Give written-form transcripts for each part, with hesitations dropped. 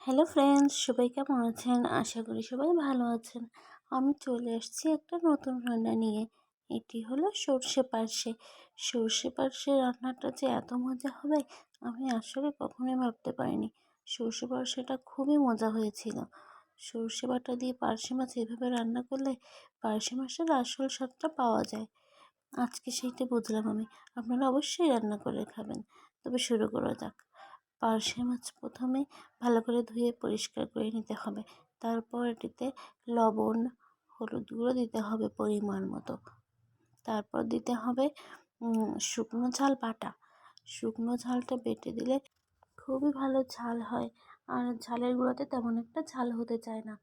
Hello friends, সবাই কেমন আছেন? আশা করি সবাই ভালো আছেন। আমি চলে এসেছি একটা নতুন রান্না নিয়ে। এটি হলো সর্ষে পার্শে। সর্ষে পার্শে রান্নাটা যে এত মজা হবে আমি আসলে কখনোই ভাবতে পারিনি। সর্ষে পার্শেটা খুবই মজা হয়েছিল। সর্ষে বাটা দিয়ে পার্শে মাছ এভাবে রান্না করলে পার্শে মাছের আসল স্বাদটা পাওয়া যায়। আজকে সেইটা বুঝলাম আমি। আপনারা অবশ্যই রান্না করে খাবেন। তবে শুরু করা যাক। পার্শে মাছ প্রথমে ভালো করে ধুয়ে পরিষ্কার করে নিতে হবে। তারপর এটিতে লবণ, হলুদ গুঁড়ো দিতে হবে পরিমাণ মতো। তারপর দিতে হবে শুকনো ঝাল বাটা। শুকনো ঝালটা বেটে দিলে খুবই ভালো ঝাল হয়। আর ঝালের গুঁড়োতে তেমন একটা ঝাল হতে চায় না।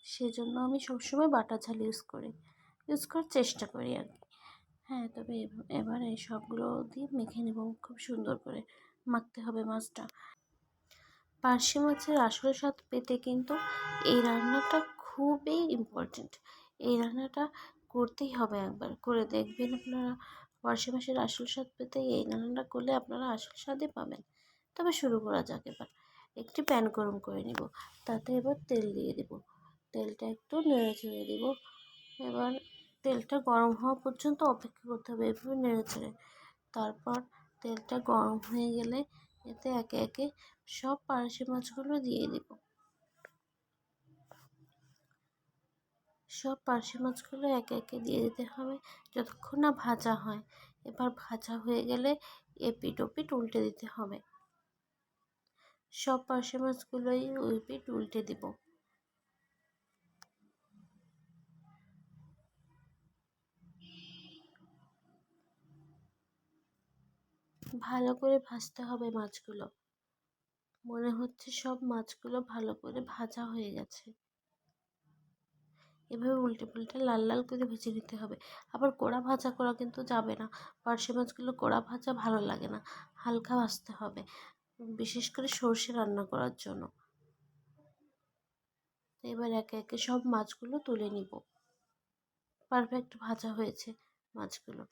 সেজন্য আমি সবসময় বাটা ঝাল ইউজ করার চেষ্টা করি আর কি। হ্যাঁ, তবে এবার এই সবগুলো দিয়ে মেখে নেব খুব সুন্দর করে। মাখতে হবে মাছটা। পার্শে মাছের আসল স্বাদ পেতে কিন্তু এই রান্নাটা খুবই ইম্পর্ট্যান্ট। এই রান্নাটা করতেই হবে, একবার করে দেখবেন আপনারা। পার্শে মাছের আসল স্বাদ পেতে এই রান্নাটা করলে আপনারা আসল স্বাদই পাবেন। তবে শুরু করা যাক এবার। একটি প্যান গরম করে নিব, তাতে এবার তেল দিয়ে দেব। তেলটা একটু নেড়ে চেড়ে দেব। এবার তেলটা গরম হওয়া পর্যন্ত অপেক্ষা করতে হবে, এভাবে নেড়ে চেড়ে। তারপর তেলটা গরম হয়ে গেলে এতে একে একে সব পার্শে মাছগুলো দিয়ে দিব। সব পার্শে মাছগুলো একে একে দিয়ে দিতে হবে যতক্ষণ না ভাজা হয়। এবার ভাজা হয়ে গেলে এপিট ওপিট উল্টে দিতে হবে। সব পার্শে মাছগুলোই ওপিট উল্টে দিব। ভালো করে ভাজতে হবে মাছগুলো। মনে হচ্ছে সব মাছগুলো ভালো করে ভাজা হয়ে গেছে। এভাবে উল্টে পাল্টে লাল লাল করে ভেজে নিতে হবে। আবার কড়া ভাজা করা কিন্তু যাবে না। পার্শে মাছগুলো কড়া ভাজা ভালো লাগে না, হালকা ভাজতে হবে, বিশেষ করে সর্ষে রান্না করার জন্য। এবার একে একে সব মাছগুলো তুলে নিব। পারফেক্ট ভাজা হয়েছে মাছগুলো।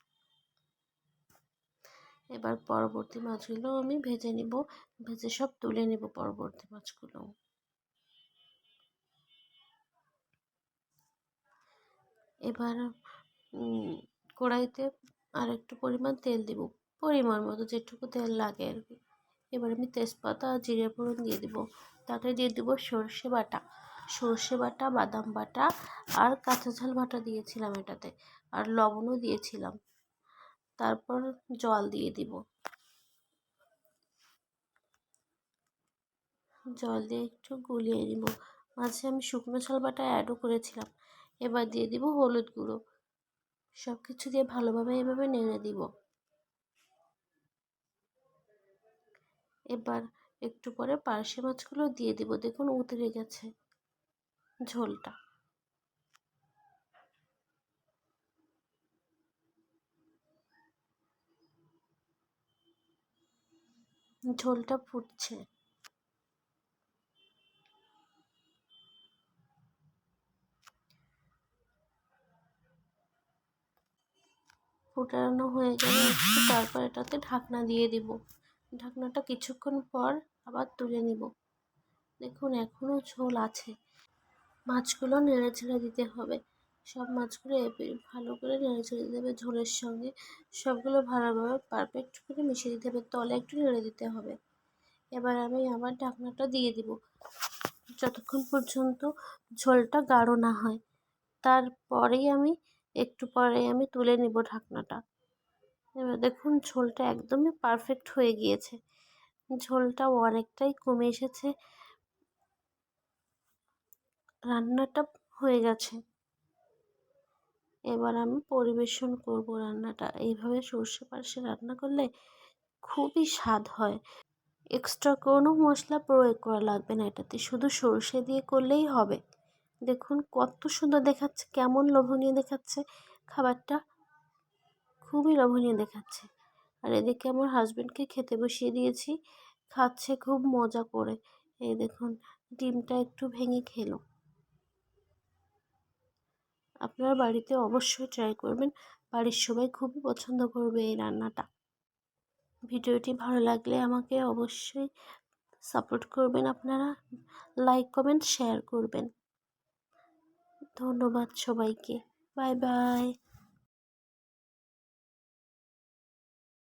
এবার পরবর্তী মাছগুলো আমি ভেজে নিব। ভেজে সব তুলে নিব পরবর্তী মাছগুলো। এবার কড়াইতে আর একটু পরিমাণ তেল দিব, পরিমাণ মতো যেটুকু তেল লাগে আর কি। এবার আমি তেজপাতা আর জিরে ফোড়ন দিয়ে দিব। তাতে দিয়ে দেবো সর্ষে বাটা। সর্ষে বাটা, বাদাম বাটা আর কাঁচা ঝাল বাটা দিয়েছিলাম এটাতে, আর লবণও দিয়েছিলাম। তারপর জল দিয়ে দিব। জল দিয়ে একটু গুলিয়ে নিব। মাঝে আমি শুকনো ঝাল বাটা অ্যাডও করেছিলাম। এবার দিয়ে দিব হলুদ গুঁড়ো। সব কিছু দিয়ে ভালোভাবে এভাবে নেড়ে দিব। এবার একটু পরে পার্শে মাছগুলো দিয়ে দিব। দেখুন উতরে গেছে ঝোলটা। ঝোলটা ফুটছে। ফুটানো হয়ে গেলে একটু তারপর এটাতে ঢাকনা দিয়ে দিব। ঢাকনাটা কিছুক্ষণ পর আবার তুলে নিব। দেখুন এখনও ঝোল আছে। মাছগুলো নেড়ে ছেড়ে দিতে হবে। সব মাছগুলো ভালো করে নেড়ে ছেড়ে দিতে হবে ঝোলের সঙ্গে। সবগুলো ভালোভাবে পারফেক্ট করে মিশিয়ে দিতে হবে। তলে একটু নেড়ে দিতে হবে। এবার আমি আবার ঢাকনাটা দিয়ে দিব যতক্ষণ পর্যন্ত ঝোলটা গাঢ় না হয়। তারপরেই আমি একটু পরে আমি তুলে নিব ঢাকনাটা। এবার দেখুন ঝোলটা একদমই পারফেক্ট হয়ে গিয়েছে। ঝোলটাও অনেকটাই কমে এসেছে। রান্নাটা হয়ে গেছে। এবার আমি পরিবেশন করব রান্নাটা। এইভাবে সর্ষে পার্শে রান্না করলে খুবই স্বাদ হয়। এক্সট্রা কোনো মশলা প্রয়োগ করা লাগবে না এটাতে, শুধু সর্ষে দিয়ে করলেই হবে। দেখুন কত সুন্দর দেখাচ্ছে, কেমন লোভনীয় দেখাচ্ছে খাবারটা। খুবই লোভনীয় দেখাচ্ছে। আর এদিকে আমার হাজব্যান্ডকে খেতে বসিয়ে দিয়েছি, খাচ্ছে খুব মজা করে। এই দেখুন ডিমটা একটু ভেঙে খেলো। আপনারা বাড়িতে অবশ্যই ট্রাই করবেন। বাড়ির সবাই খুবই পছন্দ করবে এই রান্নাটা। ভিডিওটি ভালো লাগলে আমাকে অবশ্যই সাপোর্ট করবেন আপনারা, লাইক কমেন্ট শেয়ার করবেন। ধন্যবাদ সবাইকে। Bye bye.